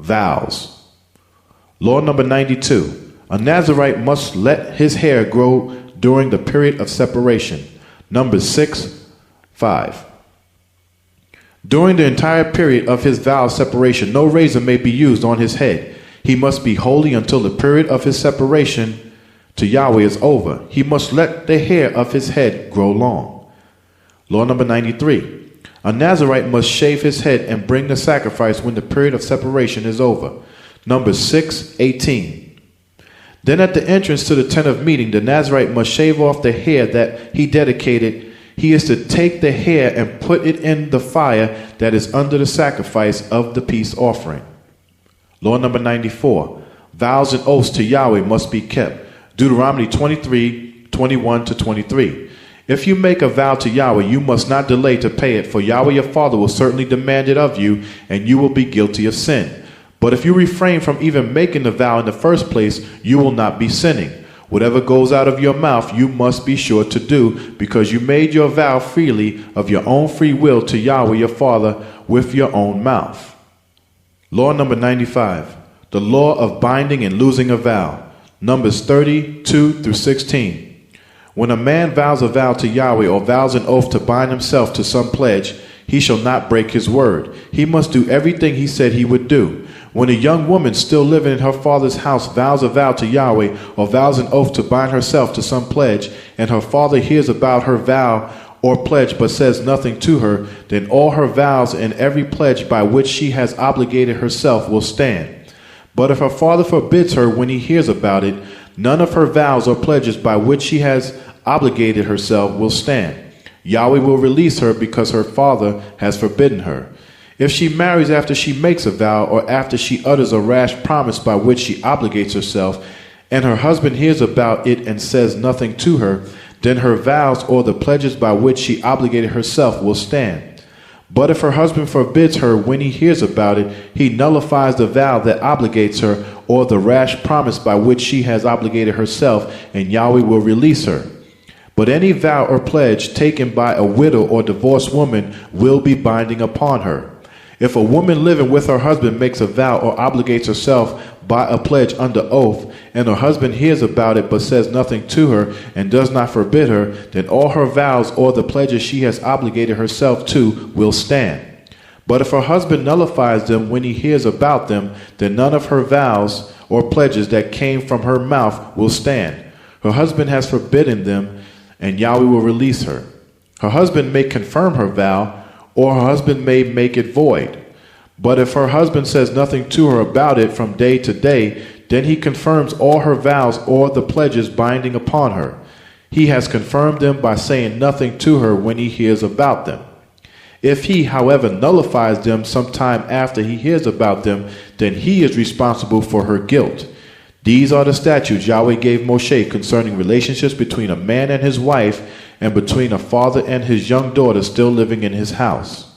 Vows. Law number 92. A Nazirite must let his hair grow during the period of separation. Numbers 6:5. During the entire period of his vow separation, no razor may be used on his head. He must be holy until the period of his separation to Yahweh is over. He must let the hair of his head grow long. Law number 93. A Nazirite must shave his head and bring the sacrifice when the period of separation is over. Numbers 6:18. Then at the entrance to the tent of meeting, the Nazirite must shave off the hair that he dedicated. He is to take the hair and put it in the fire that is under the sacrifice of the peace offering. Law number 94. Vows and oaths to Yahweh must be kept. Deuteronomy 23:21-23. If you make a vow to Yahweh, you must not delay to pay it, for Yahweh your Father will certainly demand it of you, and you will be guilty of sin. But if you refrain from even making the vow in the first place, you will not be sinning. Whatever goes out of your mouth, you must be sure to do, because you made your vow freely of your own free will to Yahweh your Father with your own mouth. Law number 95. The law of binding and losing a vow. Numbers 32-16. When a man vows a vow to Yahweh or vows an oath to bind himself to some pledge, he shall not break his word. He must do everything he said he would do. When a young woman still living in her father's house vows a vow to Yahweh or vows an oath to bind herself to some pledge, and her father hears about her vow or pledge but says nothing to her, then all her vows and every pledge by which she has obligated herself will stand. But if her father forbids her when he hears about it, none of her vows or pledges by which she has obligated herself will stand. Yahweh will release her because her father has forbidden her. If she marries after she makes a vow or after she utters a rash promise by which she obligates herself, and her husband hears about it and says nothing to her, then her vows or the pledges by which she obligated herself will stand. But if her husband forbids her when he hears about it, he nullifies the vow that obligates her or the rash promise by which she has obligated herself, and Yahweh will release her. But any vow or pledge taken by a widow or divorced woman will be binding upon her. If a woman living with her husband makes a vow or obligates herself by a pledge under oath, and her husband hears about it but says nothing to her and does not forbid her, then all her vows or the pledges she has obligated herself to will stand. But if her husband nullifies them when he hears about them, then none of her vows or pledges that came from her mouth will stand. Her husband has forbidden them, and Yahweh will release her. Her husband may confirm her vow, or her husband may make it void. But if her husband says nothing to her about it from day to day, then he confirms all her vows or the pledges binding upon her. He has confirmed them by saying nothing to her when he hears about them. If he, however, nullifies them sometime after he hears about them, then he is responsible for her guilt. These are the statutes Yahweh gave Moshe concerning relationships between a man and his wife, and between a father and his young daughter still living in his house.